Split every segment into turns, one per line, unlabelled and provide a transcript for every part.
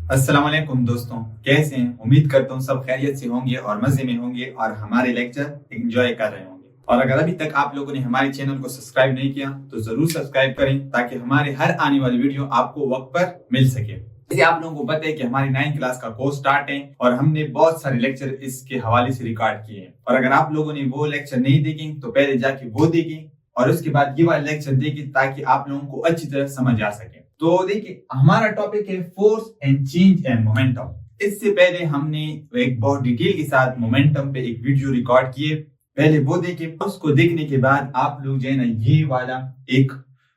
अस्सलाम वालेकुम दोस्तों, कैसे हैं? उम्मीद करता हूँ सब खैरियत से होंगे और मजे में होंगे और हमारे लेक्चर एंजॉय कर रहे होंगे। और अगर अभी तक आप लोगों ने हमारे चैनल को सब्सक्राइब नहीं किया तो जरूर सब्सक्राइब करें ताकि हमारे हर आने वाली वीडियो आपको वक्त पर मिल सके। जैसे आप लोगों को पता है कि हमारी 9th क्लास का कोर्स स्टार्ट है और हमने बहुत सारे लेक्चर इसके हवाले से रिकॉर्ड किए हैं। और अगर आप लोगों ने वो लेक्चर नहीं देखे तो पहले जाके वो देखें और उसके बाद ये वाले लेक्चर देखें ताकि आप लोगों को अच्छी तरह समझ आ सके। तो देखिए, हमारा टॉपिक है force and change and momentum. इससे पहले हमने एक बहुत डिटेल के साथ मोमेंटम पे एक वीडियो रिकॉर्ड किए, पहले वो देखें। उसको देखने के बाद आप लोग जो है ना ये वाला एक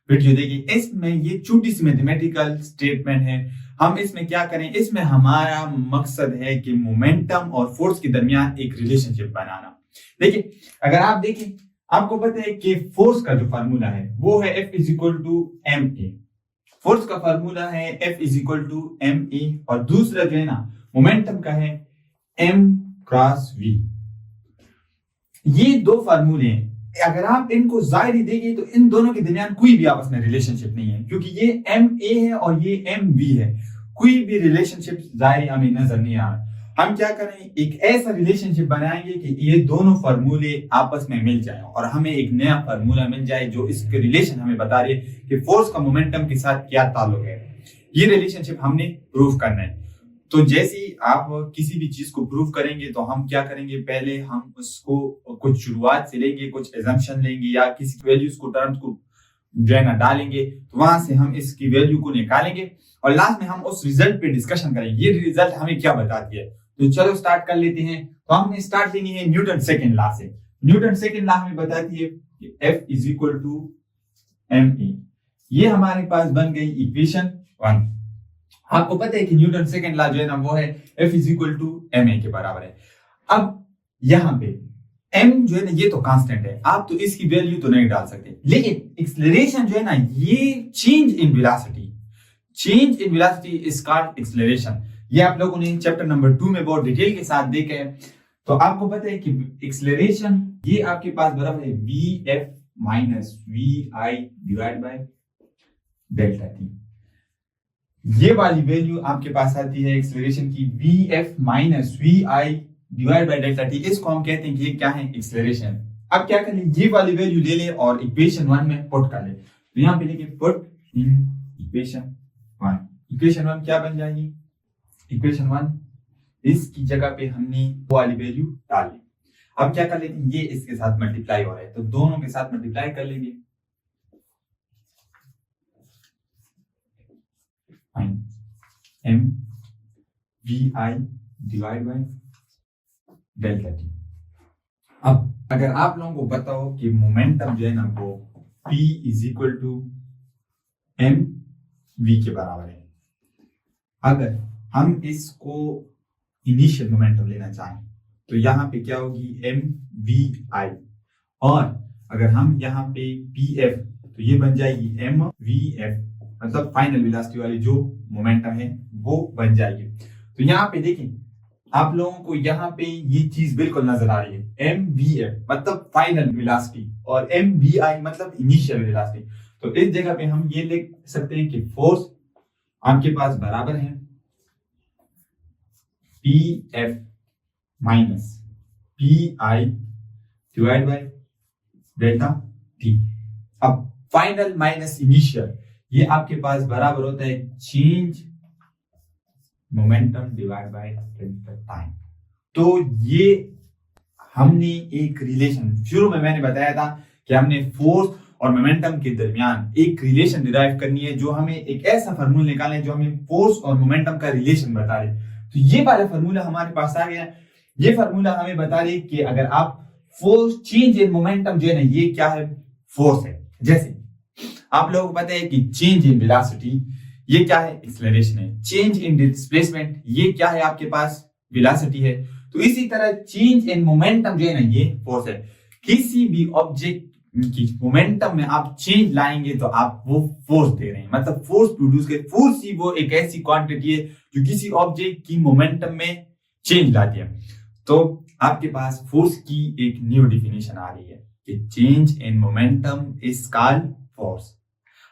वीडियो देखिए। इसमें ये छोटी सी मैथमेटिकल स्टेटमेंट है। हम इसमें क्या करें, इसमें हमारा मकसद है कि मोमेंटम और फोर्स के दरमियान एक रिलेशनशिप बनाना। देखिए, अगर आप देखें, आपको पता है कि फोर्स का जो फार्मूला है वो है F is equal to m a. Force का फार्मूला है F is equal to m a और दूसरा जो है ना मोमेंटम का है M क्रॉस V। ये दो फार्मूले हैं। अगर आप इनको जाहिर देंगे तो इन दोनों के दरमियान कोई भी आपस में रिलेशनशिप नहीं है, क्योंकि ये MA है और ये MV है। कोई भी रिलेशनशिप जाहिर हमें नजर नहीं आ रहा। हम क्या करें, एक ऐसा रिलेशनशिप बनाएंगे कि ये दोनों फार्मूले आपस में मिल जाए और हमें एक नया फार्मूला मिल जाए जो इसके रिलेशन हमें बता रही है कि फोर्स का मोमेंटम के साथ क्या ताल्लुक है। ये रिलेशनशिप हमने प्रूव करना है। तो जैसे ही आप किसी भी चीज को प्रूव करेंगे तो हम क्या करेंगे, पहले हम उसको कुछ शुरुआत से लेंगे, कुछ एजम्पशन लेंगे या किसी वैल्यूज को टर्म्स को जो है ना डालेंगे, तो वहां से हम इसकी वैल्यू को निकालेंगे और लास्ट में हम उस रिजल्ट पे डिस्कशन करेंगे ये रिजल्ट हमें क्या बताती है। तो चलो स्टार्ट कर लेते हैं। तो हमने स्टार्ट लेनी है न्यूटन सेकेंड लॉ से। न्यूटन सेकेंड लॉ हमें बताती है कि F is equal to m a. ये हमारे पास बन गई इक्वेशन 1। आपको पता है कि न्यूटन सेकेंड लॉ जो है ना वो है F is equal to m a के बराबर है। अब यहाँ पे m जो है ना ये तो कांस्टेंट है, आप तो इसकी वैल्यू तो नहीं डाल सकते, लेकिन एक्सेलरेशन जो है ना ये change in velocity, change in velocity is called acceleration. ये आप लोगों ने चैप्टर नंबर 2 में बहुत डिटेल के साथ देखा है। तो आपको पता है कि एक्सेलरेशन ये आपके पास बराबर है vf minus vi divide by delta T. ये वाली वैल्यू आपके पास आती है एक्सेलरेशन की vf minus vi divide by delta T. इसको हम कहते हैं कि ये क्या है, एक्सेलरेशन। अब क्या करें, ये वाली वैल्यू ले ले और इक्वेशन 1 में पुट कर ले। तो यहां पे लिखे पुट इन इक्वेशन 1। इक्वेशन 1 क्या बन जाएगी, इक्वेशन 1 इसकी जगह पे हमने वो वाली वैल्यू डाल ली। अब क्या कर लेते हैं, ये इसके साथ मल्टीप्लाई हो रहा है तो दोनों के साथ मल्टीप्लाई कर लेंगे। M v i divide by delta t. अब अगर आप लोगों को पता हो कि मोमेंटम जो है ना वो P is equal to m v के बराबर है, अगर हम इसको इनिशियल मोमेंटम लेना चाहें तो यहाँ पे क्या होगी एम वी आई, और अगर हम यहाँ पे पी एफ तो ये बन जाएगी एम वी एफ, मतलब फाइनल वेलोसिटी वाली जो मोमेंटम है वो बन जाएगी। तो यहाँ पे देखें, आप लोगों को यहाँ पे ये चीज बिल्कुल नजर आ रही है, एम वी एफ मतलब फाइनल वेलोसिटी और एम वी आई मतलब इनिशियल वेलोसिटी। तो इस जगह पे हम ये लिख सकते हैं कि फोर्स आपके पास बराबर है P F minus P I divide by delta t. अब फाइनल माइनस इनिशियल ये आपके पास बराबर होता है change momentum divide by delta time. तो ये हमने एक रिलेशन, शुरू में मैंने बताया था कि हमने फोर्स और मोमेंटम के दरमियान एक रिलेशन डिराइव करनी है, जो हमें एक ऐसा फार्मूला निकालना है जो हमें फोर्स और मोमेंटम का रिलेशन बता रहे। तो ये वाला फार्मूला हमारे पास आ गया। ये फार्मूला हमें बता रही कि अगर आप फोर्स चेंज इन मोमेंटम जो है ना ये क्या है, फोर्स है। जैसे आप लोगों को पता है कि चेंज इन वेलोसिटी ये क्या है, एक्सेलरेशन है। चेंज इन डिस्प्लेसमेंट ये क्या है, आपके पास वेलोसिटी है। तो इसी तरह चेंज इन मोमेंटम जो है ना ये फोर्स है। किसी भी ऑब्जेक्ट की मोमेंटम में आप चेंज लाएंगे तो आप वो फोर्स दे रहे हैं, मतलब फोर्स प्रोड्यूस कर। फोर्स ही वो एक ऐसी क्वांटिटी है जो किसी ऑब्जेक्ट की मोमेंटम में चेंज लाती है। तो आपके पास फोर्स की एक न्यू डिफिनेशन आ रही है कि change in momentum is called force.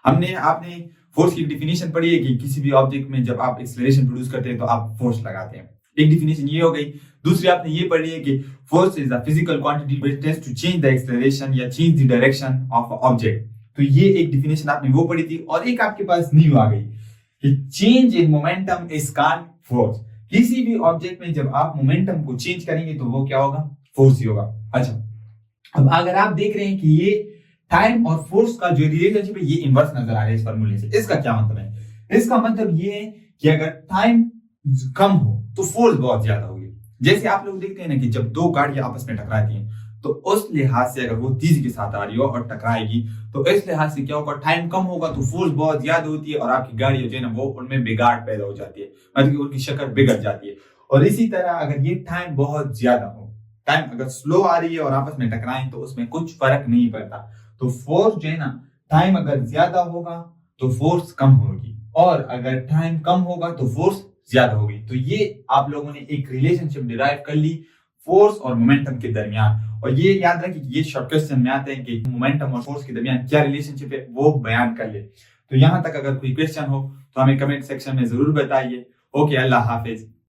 आपने फोर्स की डिफिनेशन पढ़ी है कि किसी भी ऑब्जेक्ट में जब आप एक्सेलरेशन प्रोड्यूस करते हैं तो आप फोर्स लगाते हैं, एक डिफिनेशन ये हो गई। दूसरी आपने ये पढ़ी है कि force is a physical quantity which tends to change the acceleration या change the direction of a object. तो ये एक डिफिनेशन आपने वो पढ़ी थी। और एक आपके पास न्यू आ गई कि change in momentum is called force. किसी भी ऑब्जेक्ट में जब आप मोमेंटम को चेंज करेंगे तो वो क्या होगा, फोर्स ही होगा। अच्छा, अब अगर आप देख रहे हैं कि ये टाइम और फोर्स का जो रिलेशनशिप है ये इनवर्स नजर आ रहा है इस फार्मूले से, इसका क्या मतलब है? इसका मतलब ये है कि अगर टाइम कम हो तो फोर्स बहुत ज्यादा होगी। जैसे आप लोग देखते हैं ना कि जब दो गाड़ियां आपस में टकराती हैं तो उस लिहाज से अगर वो तेजी के साथ आ रही हो और टकराएगी तो इस लिहाज से क्या होगा, टाइम कम होगा तो फोर्स बहुत ज्यादा होती है और आपकी गाड़ी जो है ना वो उनमें बिगाड़ पैदा हो जाती है, मतलब कि उनकी शक्ल बिगड़ जाती है। और इसी तरह अगर ये टाइम बहुत ज्यादा हो, टाइम अगर स्लो आ रही है और आपस में टकराएं तो उसमें कुछ फर्क नहीं पड़ता। तो फोर्स जो है ना, टाइम अगर ज्यादा होगा तो फोर्स कम होगी और अगर टाइम कम होगा तो फोर्स ज्यादा होगी। तो ये आप लोगों ने एक रिलेशनशिप डिराइव कर ली फोर्स और मोमेंटम के दरमियान। और ये याद रखिए कि ये शॉर्ट क्वेश्चन में आते हैं कि मोमेंटम और फोर्स के दरमियान क्या रिलेशनशिप है वो बयान कर ले। तो यहां तक अगर कोई क्वेश्चन हो तो हमें कमेंट सेक्शन में जरूर बताइए। ओके, अल्लाह हाफिज।